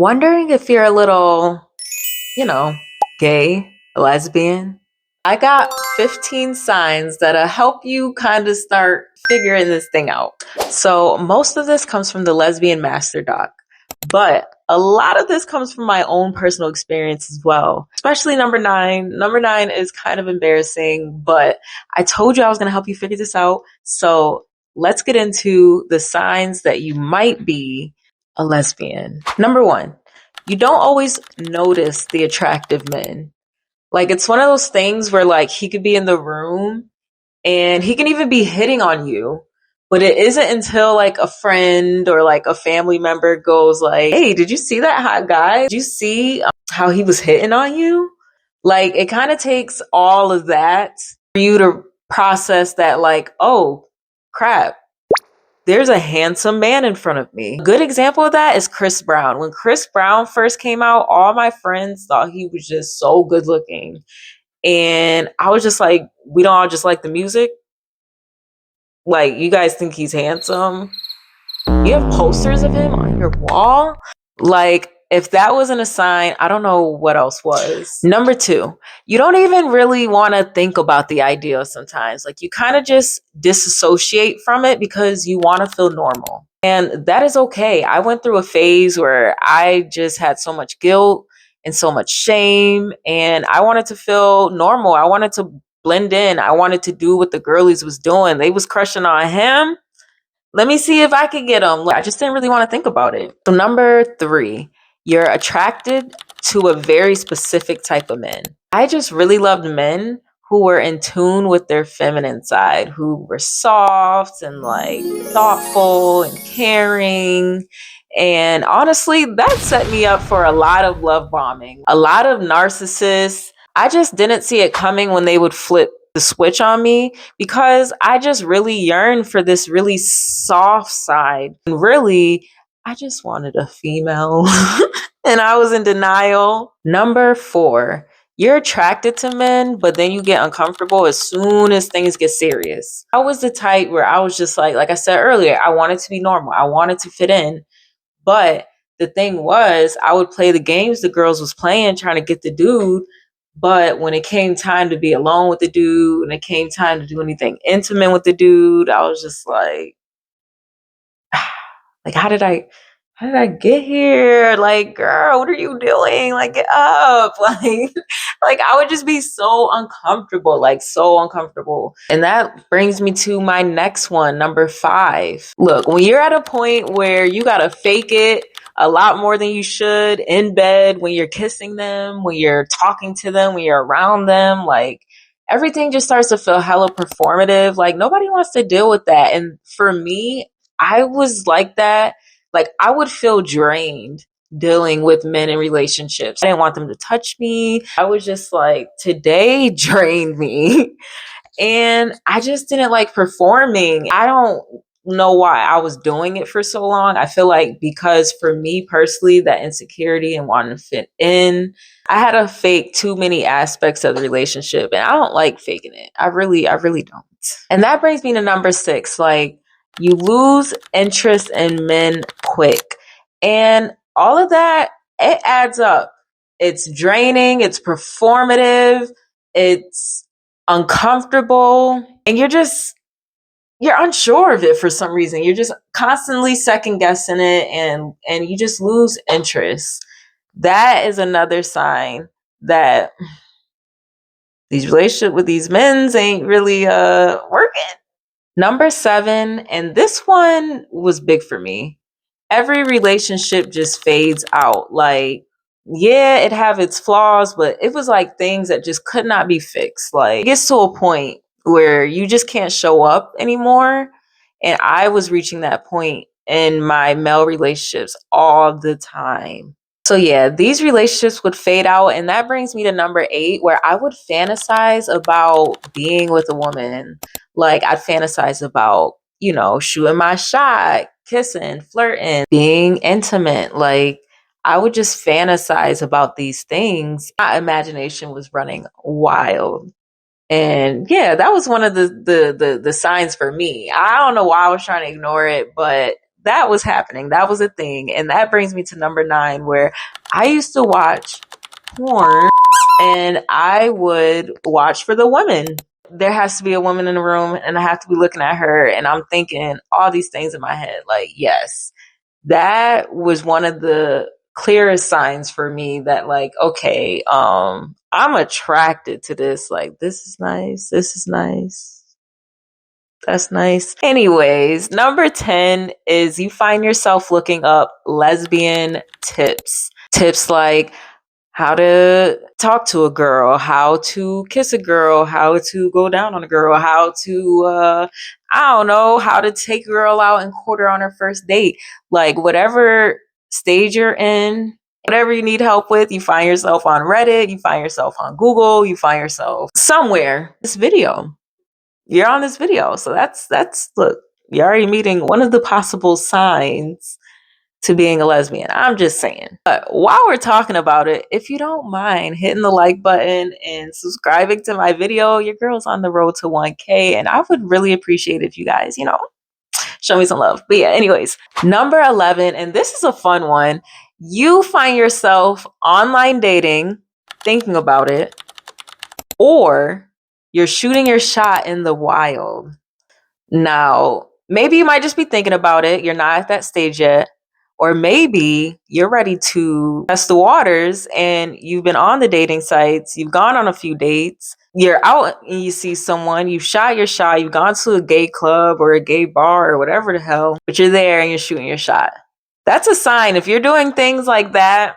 Wondering if you're a little, you know, gay, lesbian? I got 15 signs that'll help you kind of start figuring this thing out. So most of this comes from the Lesbian Master Doc, but a lot of this comes from my own personal experience as well, especially number 9. Number 9 is kind of embarrassing, but I told you I was going to help you figure this out. So let's get into the signs that you might be a lesbian. Number 1, you don't always notice the attractive men. Like, it's one of those things where, like, he could be in the room and he can even be hitting on you, but it isn't until, like, a friend or, like, a family member goes, like, hey, did you see that hot guy? Did you see how he was hitting on you? Like, it kind of takes all of that for you to process that, like, oh, crap, there's a handsome man in front of me. A good example of that is Chris Brown. When Chris Brown first came out, all my friends thought he was just so good looking. And I was just like, we don't all just like the music? Like, you guys think he's handsome? You have posters of him on your wall? Like, if that wasn't a sign, I don't know what else was. Number 2, you don't even really want to think about the idea sometimes. Like, you kind of just disassociate from it because you want to feel normal. And that is okay. I went through a phase where I just had so much guilt and so much shame, and I wanted to feel normal. I wanted to blend in. I wanted to do what the girlies was doing. They was crushing on him. Let me see if I could get them. I just didn't really want to think about it. So number 3, you're attracted to a very specific type of men. I just really loved men who were in tune with their feminine side, who were soft and like thoughtful and caring. And honestly, that set me up for a lot of love bombing, a lot of narcissists. I just didn't see it coming when they would flip the switch on me because I just really yearned for this really soft side. And really, I just wanted a female and I was in denial. Number 4, you're attracted to men, but then you get uncomfortable as soon as things get serious. I was the type where I was just like I said earlier, I wanted to be normal. I wanted to fit in. But the thing was, I would play the games the girls was playing, trying to get the dude. But when it came time to be alone with the dude, and it came time to do anything intimate with the dude, I was just like, how did I get here? Like, girl, what are you doing? Like, get up. Like I would just be so uncomfortable, like so uncomfortable. And that brings me to my next one, number 5. Look, when you're at a point where you gotta fake it a lot more than you should in bed, when you're kissing them, when you're talking to them, when you're around them, like everything just starts to feel hella performative. Like nobody wants to deal with that. And for me, I was like that. Like I would feel drained dealing with men in relationships. I didn't want them to touch me. I was just like, today drained me. And I just didn't like performing. I don't know why I was doing it for so long. I feel like because for me personally, that insecurity and wanting to fit in, I had to fake too many aspects of the relationship. And I don't like faking it. I really don't. And that brings me to number 6. Like, you lose interest in men quick. And all of that, it adds up. It's draining, it's performative, it's uncomfortable, and you're unsure of it for some reason. You're just constantly second guessing it and you just lose interest. That is another sign that these relationships with these men's ain't really working. Number 7, and this one was big for me. Every relationship just fades out. Like, yeah, it have its flaws, but it was like things that just could not be fixed. Like, it gets to a point where you just can't show up anymore. And I was reaching that point in my male relationships all the time. So yeah, these relationships would fade out. And that brings me to number 8, where I would fantasize about being with a woman. Like I'd fantasize about, shooting my shot, kissing, flirting, being intimate. Like I would just fantasize about these things. My imagination was running wild. And yeah, that was one of the signs for me. I don't know why I was trying to ignore it, but that was happening. That was a thing. And that brings me to number 9, where I used to watch porn and I would watch for the women. There has to be a woman in the room and I have to be looking at her and I'm thinking all these things in my head. Like, yes, that was one of the clearest signs for me that like, okay, I'm attracted to this. Like, this is nice. This is nice. That's nice. Anyways, number 10 is you find yourself looking up lesbian tips. Tips like how to talk to a girl, how to kiss a girl, how to go down on a girl, how to, I don't know, how to take a girl out and court her on her first date. Like, whatever stage you're in, whatever you need help with, you find yourself on Reddit, you find yourself on Google, you find yourself somewhere. This video. You're on this video. So that's look, you're already meeting one of the possible signs to being a lesbian. I'm just saying. But while we're talking about it, if you don't mind hitting the like button and subscribing to my video, your girl's on the road to 1K. And I would really appreciate if you guys, show me some love. But yeah, anyways, number 11, and this is a fun one. You find yourself online dating, thinking about it, or you're shooting your shot in the wild. Now, maybe you might just be thinking about it. You're not at that stage yet. Or maybe you're ready to test the waters and you've been on the dating sites. You've gone on a few dates. You're out and you see someone. You've shot your shot. You've gone to a gay club or a gay bar or whatever the hell. But you're there and you're shooting your shot. That's a sign. If you're doing things like that,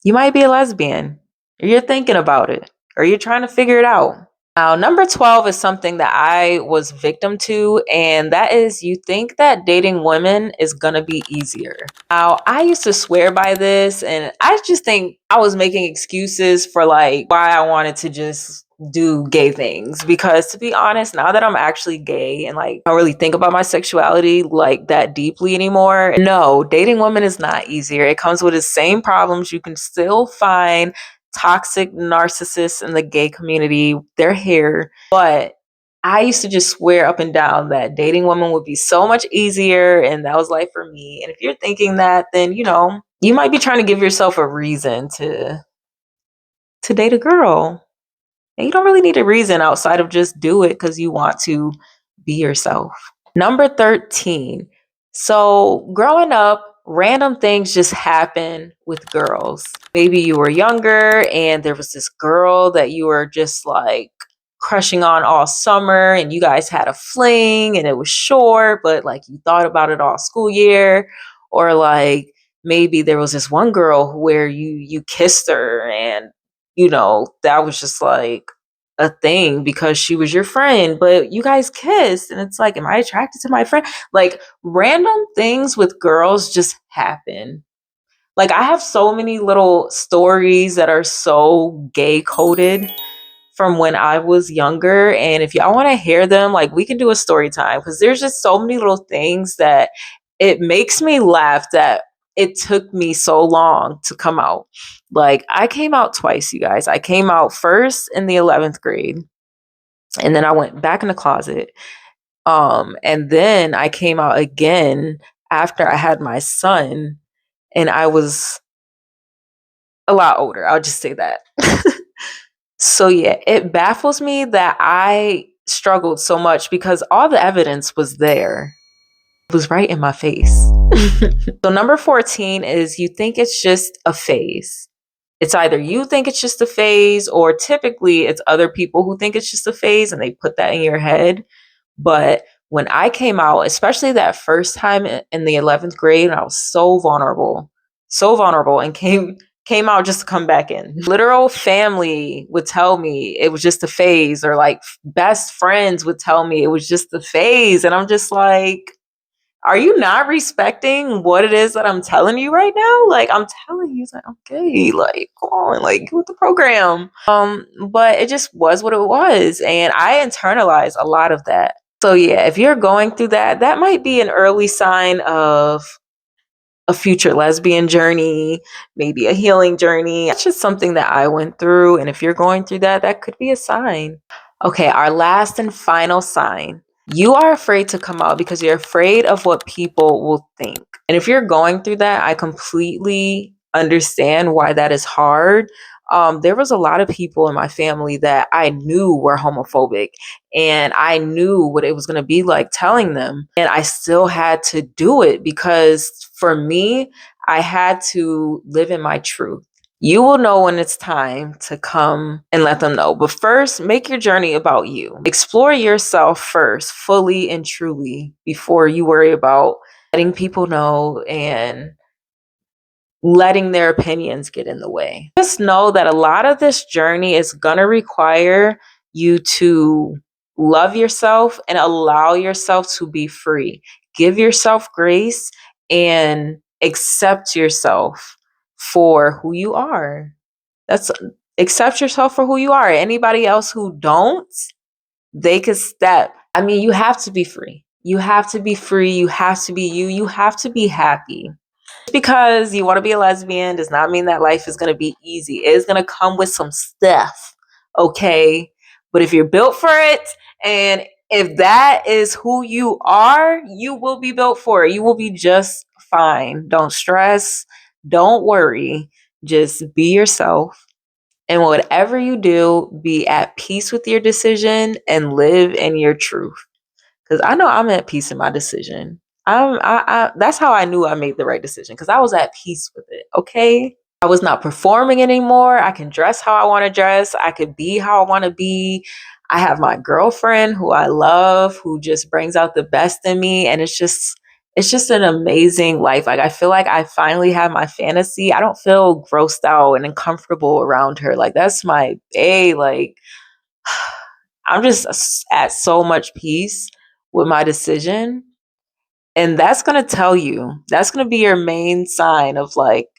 you might be a lesbian. Or you're thinking about it. Or you're trying to figure it out. Now, number 12 is something that I was victim to, and that is you think that dating women is gonna be easier. Now, I used to swear by this, and I just think I was making excuses for like why I wanted to just do gay things. Because to be honest, now that I'm actually gay and like I don't really think about my sexuality like that deeply anymore, no, dating women is not easier. It comes with the same problems. You can still find toxic narcissists in the gay community. They're here. But I used to just swear up and down that dating women would be so much easier and that was life for me. And if you're thinking that, then you might be trying to give yourself a reason to date a girl. And you don't really need a reason outside of just do it because you want to be yourself. Number 13. So growing up, random things just happen with girls. Maybe you were younger and there was this girl that you were just like crushing on all summer and you guys had a fling and it was short, but like you thought about it all school year. Or like maybe there was this one girl where you kissed her and that was just like a thing because she was your friend, but you guys kissed and it's like, am I attracted to my friend? Like random things with girls just happen. Like I have so many little stories that are so gay coded from when I was younger. And if y'all want to hear them, like we can do a story time because there's just so many little things that it makes me laugh that it took me so long to come out. Like I came out twice, you guys. I came out first in the 11th grade and then I went back in the closet. And then I came out again after I had my son and I was a lot older. I'll just say that. So yeah, it baffles me that I struggled so much because all the evidence was there. It was right in my face. So number 14 is you think it's just a phase. It's either you think it's just a phase or typically it's other people who think it's just a phase and they put that in your head. But when I came out, especially that first time in the 11th grade, I was so vulnerable and came out just to come back in. Literal family would tell me it was just a phase, or like best friends would tell me it was just a phase. And I'm just like, are you not respecting what it is that I'm telling you right now? Like I'm telling you, like, okay, like go on, like get with the program. But it just was what it was. And I internalized a lot of that. So yeah, if you're going through that, that might be an early sign of a future lesbian journey, maybe a healing journey. That's just something that I went through. And if you're going through that, that could be a sign. Okay, our last and final sign. You are afraid to come out because you're afraid of what people will think. And if you're going through that, I completely understand why that is hard. There was a lot of people in my family that I knew were homophobic, and I knew what it was going to be like telling them. And I still had to do it because for me, I had to live in my truth. You will know when it's time to come and let them know. But first, make your journey about you. Explore yourself first, fully and truly, before you worry about letting people know and letting their opinions get in the way. Just know that a lot of this journey is going to require you to love yourself and allow yourself to be free. Give yourself grace and accept yourself for who you are. That's Accept yourself for who you are. Anybody else who don't, they could step. I mean, you have to be free. You have to be free. You have to be you. You have to be happy. Just because you want to be a lesbian does not mean that life is going to be easy. It is going to come with some stuff. Okay. But if you're built for it, and if that is who you are, you will be built for it. You will be just fine. Don't stress. Don't worry. Just be yourself. And whatever you do, be at peace with your decision and live in your truth. Because I know I'm at peace in my decision. That's how I knew I made the right decision, because I was at peace with it. Okay. I was not performing anymore. I can dress how I want to dress. I could be how I want to be. I have my girlfriend who I love, who just brings out the best in me. And it's just an amazing life. Like, I feel like I finally have my fantasy. I don't feel grossed out and uncomfortable around her. Like, that's my bae. Like, I'm just at so much peace with my decision. And that's going to tell you, that's going to be your main sign of like,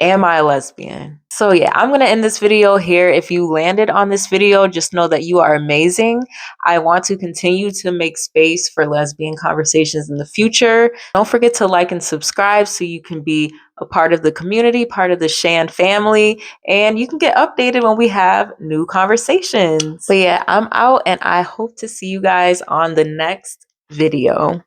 am I a lesbian? So yeah, I'm going to end this video here. If you landed on this video, just know that you are amazing. I want to continue to make space for lesbian conversations in the future. Don't forget to like and subscribe so you can be a part of the community, part of the Shan family, and you can get updated when we have new conversations. But yeah, I'm out, and I hope to see you guys on the next video.